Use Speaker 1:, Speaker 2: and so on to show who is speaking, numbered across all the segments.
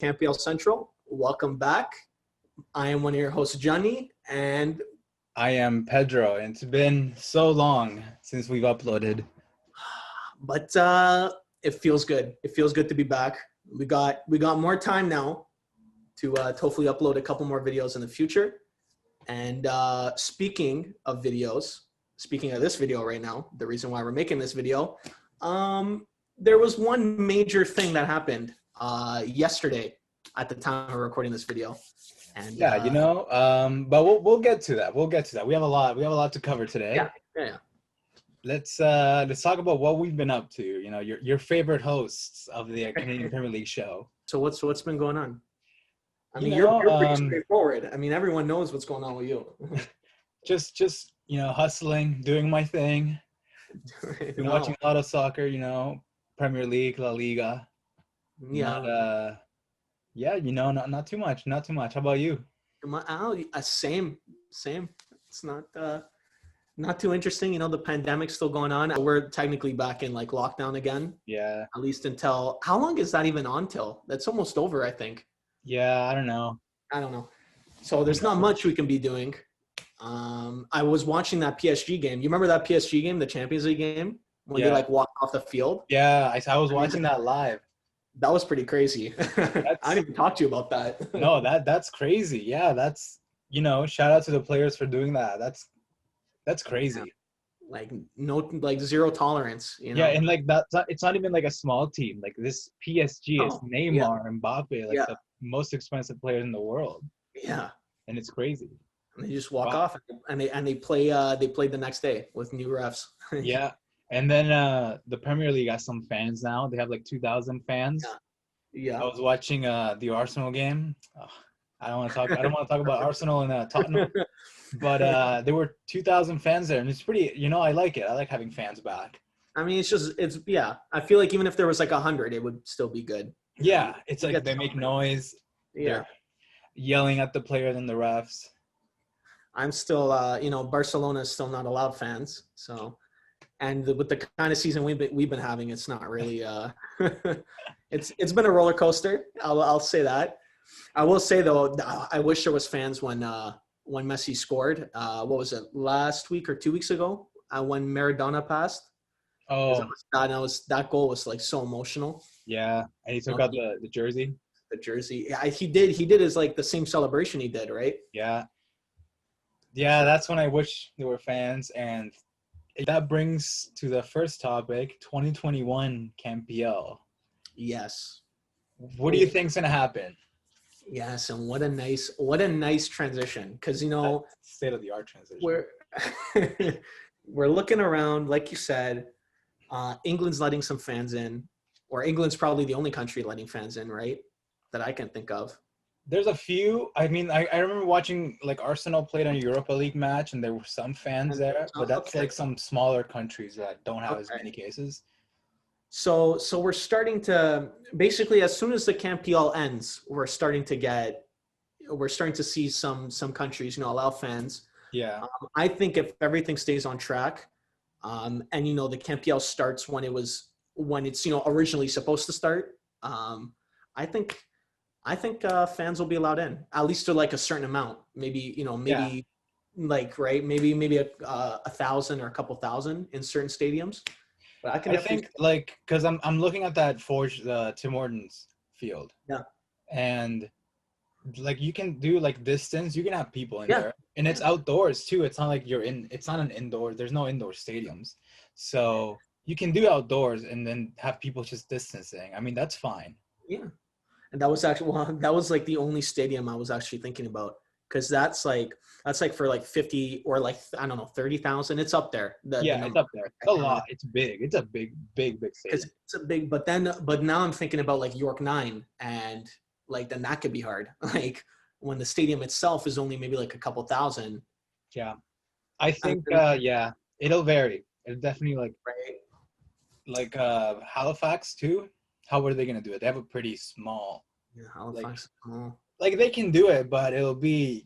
Speaker 1: CCL Central. Welcome back. I am one of your hosts, Johnny, and
Speaker 2: I am Pedro, and it's been so long since we've uploaded.
Speaker 1: but it feels good. It feels good to be back. We got more time now to hopefully upload a couple more videos in the future. And speaking of videos, speaking of this video right now, the reason why we're making this video, there was one major thing that happened yesterday at the time of recording this video. And
Speaker 2: Yeah, but we'll get to that. We'll get to that. We have a lot to cover today.
Speaker 1: Yeah.
Speaker 2: Let's talk about what we've been up to. You know, your favorite hosts of the Canadian Premier League show.
Speaker 1: So what's been going on? I mean, you're pretty straightforward. I mean, everyone knows what's going on with you.
Speaker 2: just hustling, doing my thing. Been watching a lot of soccer. Premier League, La Liga.
Speaker 1: Yeah.
Speaker 2: Not too much. Not too much. How about you?
Speaker 1: Same. It's not too interesting. The pandemic's still going on. We're technically back in like lockdown again.
Speaker 2: Yeah.
Speaker 1: At least until, how long is that even on till? That's almost over, I think.
Speaker 2: Yeah, I don't know.
Speaker 1: So there's not much we can be doing. I was watching that PSG game. You remember that PSG game, the Champions League game, when they walked off the field?
Speaker 2: Yeah, I was watching that live.
Speaker 1: That was pretty crazy. I didn't even talk to you about that.
Speaker 2: No, that's crazy. Yeah, that's shout out to the players for doing that. That's crazy.
Speaker 1: Zero tolerance.
Speaker 2: Yeah, and it's not even like a small team. Like this PSG is Neymar, Mbappe, the most expensive players in the world.
Speaker 1: Yeah,
Speaker 2: and it's crazy.
Speaker 1: And they just walk off, and they play. They played the next day with new refs.
Speaker 2: Yeah, and then the Premier League has some fans now. They have like 2,000 fans.
Speaker 1: Yeah.
Speaker 2: I was watching the Arsenal game. I don't want to talk about Arsenal and Tottenham, but there were 2,000 fans there, and it's pretty. I like it. I like having fans back.
Speaker 1: I mean, it's I feel like even if there was like 100, it would still be good.
Speaker 2: Yeah, it's like they make noise.
Speaker 1: Yeah.
Speaker 2: They're yelling at the players and the refs.
Speaker 1: I'm still, Barcelona is still not allowed fans. So, and with the kind of season we've been having, it's not really. It's been a roller coaster. I'll say that. I will say though, I wish there was fans when Messi scored. What was it, last week or 2 weeks ago? When Maradona passed.
Speaker 2: Oh,
Speaker 1: that goal was like so emotional.
Speaker 2: Yeah, and he took out the jersey.
Speaker 1: The jersey, yeah, he did his like the same celebration he did, right?
Speaker 2: Yeah, that's when I wish there were fans, and that brings to the first topic, 2021 CCL.
Speaker 1: Yes.
Speaker 2: What do you think's gonna happen?
Speaker 1: Yes, and what a nice transition, because
Speaker 2: state of the art transition.
Speaker 1: We're looking around, like you said. England's letting some fans in, or England's probably the only country letting fans in, right? That I can think of.
Speaker 2: There's a few. I mean, I remember watching like Arsenal played on a Europa League match, and there were some fans there, but that's like some smaller countries that don't have as many cases.
Speaker 1: So we're starting to basically, as soon as the CCL ends, we're starting to see some countries allow fans.
Speaker 2: Yeah.
Speaker 1: I think if everything stays on track, and the CCL starts when it's originally supposed to start, I think fans will be allowed in, at least to like a certain amount. Maybe maybe 1,000 or a couple thousand in certain stadiums. But I think
Speaker 2: because I'm looking at that Forge Tim Hortons field.
Speaker 1: Yeah.
Speaker 2: And like you can do like distance, you can have people in there, and it's outdoors too. It's not like it's not an indoor. There's no indoor stadiums, so you can do outdoors and then have people just distancing. I mean, that's fine.
Speaker 1: Yeah, and that was like the only stadium I was actually thinking about, because that's like for like 50 or like, I don't know, 30,000. It's up there.
Speaker 2: It's up there. It's a lot. It's big. It's a big stadium.
Speaker 1: It's a big, but now I'm thinking about like York 9, and like then that could be hard. Like when the stadium itself is only maybe like a couple thousand.
Speaker 2: Yeah, I think it'll vary. It'll definitely like Halifax too. How are they gonna do it? They have a pretty small.
Speaker 1: Yeah, Halifax.
Speaker 2: Like they can do it, but it'll be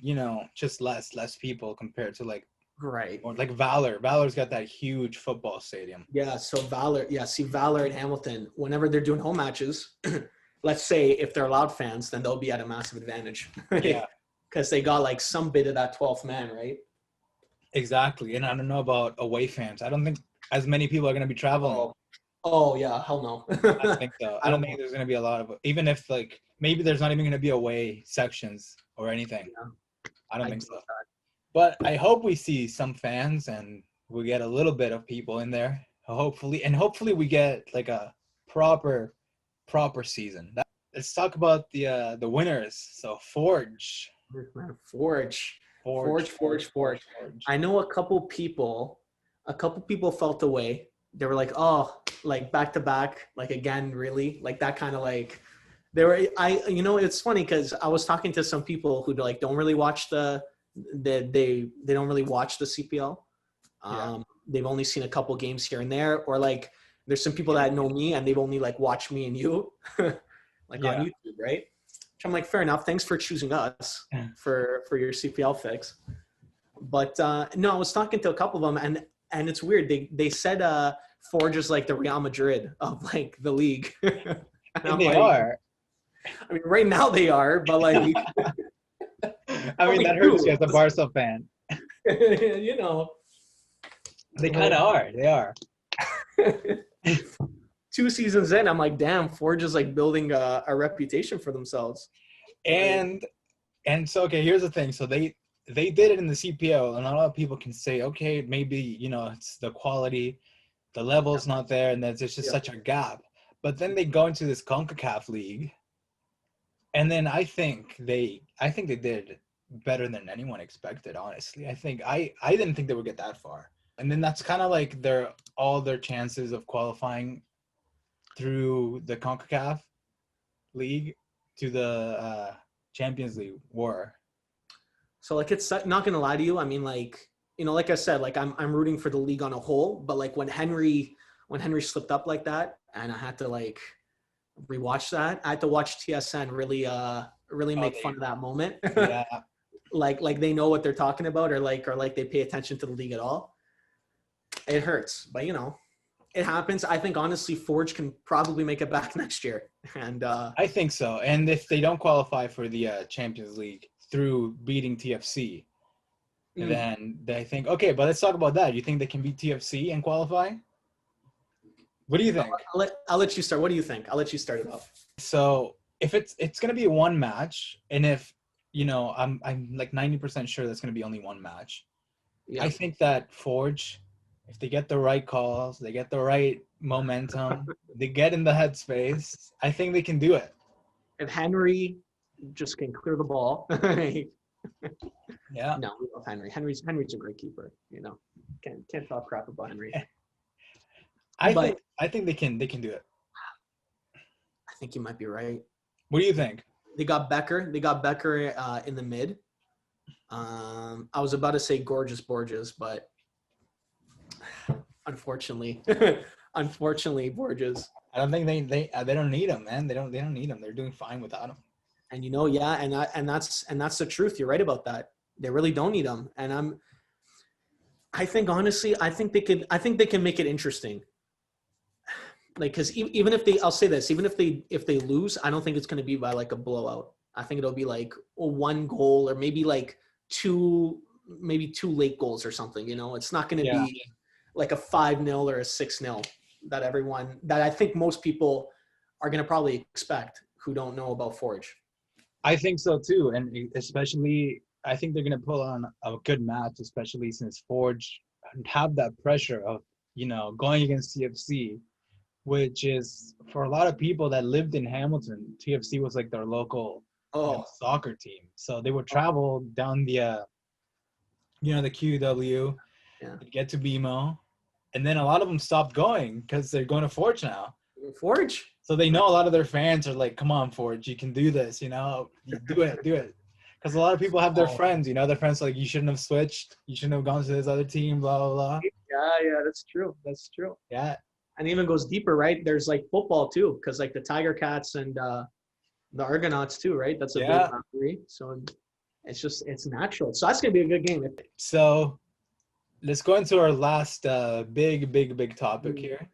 Speaker 2: just less people compared to like.
Speaker 1: Right.
Speaker 2: Or like Valor. Valor's got that huge football stadium.
Speaker 1: Yeah. So Valor. Yeah. See, Valor at Hamilton. Whenever they're doing home matches, let's say if they're loud fans, then they'll be at a massive advantage. Right?
Speaker 2: Yeah,
Speaker 1: Because they got like some bit of that 12th man, right?
Speaker 2: exactly. And I don't know about away fans. I don't think as many people are going to be traveling.
Speaker 1: Oh yeah, hell no.
Speaker 2: I don't think so. I
Speaker 1: I
Speaker 2: don't
Speaker 1: don't
Speaker 2: think
Speaker 1: know.
Speaker 2: there's going to be a lot of, even if like maybe there's not even going to be away sections or anything.
Speaker 1: Yeah,
Speaker 2: I don't
Speaker 1: I
Speaker 2: think
Speaker 1: doubt
Speaker 2: so.
Speaker 1: that.
Speaker 2: But I hope we see some fans and we get a little bit of people in there. Hopefully we get like a proper season. Let's talk about the winners. So Forge.
Speaker 1: Man, Forge.
Speaker 2: Forge,
Speaker 1: Forge,
Speaker 2: Forge,
Speaker 1: Forge,
Speaker 2: Forge,
Speaker 1: Forge.
Speaker 2: Forge.
Speaker 1: I know a couple people felt the way. They were like, oh, like back to back, like again, really? Like that kind of like they were it's funny because I was talking to some people who like don't really watch they don't really watch the CPL.
Speaker 2: Yeah.
Speaker 1: They've only seen a couple games here and there, or like there's some people that know me and they've only like watched me and you like on
Speaker 2: Yeah.
Speaker 1: YouTube, right? Which I'm like, fair enough. Thanks for choosing us for your CPL fix. But no, I was talking to a couple of them and it's weird. They said Forge is like the Real Madrid of like the league. And
Speaker 2: And
Speaker 1: I'm
Speaker 2: they
Speaker 1: like,
Speaker 2: are.
Speaker 1: I mean, right now they are, but like,
Speaker 2: I mean, that hurts you as a Barca fan.
Speaker 1: you know,
Speaker 2: They kind of are. They are.
Speaker 1: 2 seasons in, I'm like, damn, Forge is like building a reputation for themselves.
Speaker 2: And so okay, here's the thing. So they did it in the CPL, and a lot of people can say, okay, maybe it's the quality, the level's not there, and there's just such a gap. But then they go into this CONCACAF league, and then I think they did better than anyone expected. Honestly, I didn't think they would get that far. And then that's kind of like all their chances of qualifying through the CONCACAF league to the Champions League were.
Speaker 1: So like, it's not gonna lie to you. I mean, like, like I said, like I'm rooting for the league on a whole, but like when Henry slipped up like that, and I had to like rewatch that, I had to watch TSN really make fun of that moment.
Speaker 2: Yeah.
Speaker 1: like they know what they're talking about, or like they pay attention to the league at all. It hurts, but it happens. I think honestly, Forge can probably make it back next year, and
Speaker 2: I think so. And if they don't qualify for the Champions League through beating TFC, then they think, okay, but let's talk about that. You think they can beat TFC and qualify? What do you think?
Speaker 1: I'll let you start. What do you think? I'll let you start it off.
Speaker 2: So if it's gonna be one match, and if I'm like 90% sure that's gonna be only one match. Yeah. I think that Forge, if they get the right calls, they get the right momentum, they get in the headspace, I think they can do it.
Speaker 1: If Henry just can clear the ball.
Speaker 2: Yeah.
Speaker 1: No, we love Henry. Henry's a great keeper. Can't talk crap about Henry.
Speaker 2: I think they can do it.
Speaker 1: I think you might be right.
Speaker 2: What do you think?
Speaker 1: They got Becker in the mid. I was about to say Gorgeous Borges, but unfortunately, Borges.
Speaker 2: I don't think they don't need him, man. They don't need him. They're doing fine without him.
Speaker 1: And and that's the truth. You're right about that. They really don't need him. And I think honestly, I think they can make it interesting. Like, because even if I'll say this, even if they lose, I don't think it's going to be by like a blowout. I think it'll be like a 1 goal or maybe like 2 late goals or something. It's not going to be like a 5-0 or a 6-0 that I think most people are going to probably expect who don't know about Forge.
Speaker 2: I think so too, and especially I think they're going to pull on a good match, especially since Forge have that pressure of going against TFC, which is for a lot of people that lived in Hamilton. TFC was like their local soccer team, so they would travel down the the QW, get to BMO, and then a lot of them stopped going because they're going to Forge now.
Speaker 1: Forge. So
Speaker 2: they know a lot of their fans are like, come on, Forge, you can do this, you do it. Because a lot of people have their friends, their friends are like, you shouldn't have switched. You shouldn't have gone to this other team, blah, blah, blah.
Speaker 1: Yeah, that's true.
Speaker 2: Yeah.
Speaker 1: And even goes deeper, right? There's like football too, because like the Tiger Cats and the Argonauts too, right? That's a big rivalry. So it's natural. So that's going to be a good game.
Speaker 2: So let's go into our last big topic here.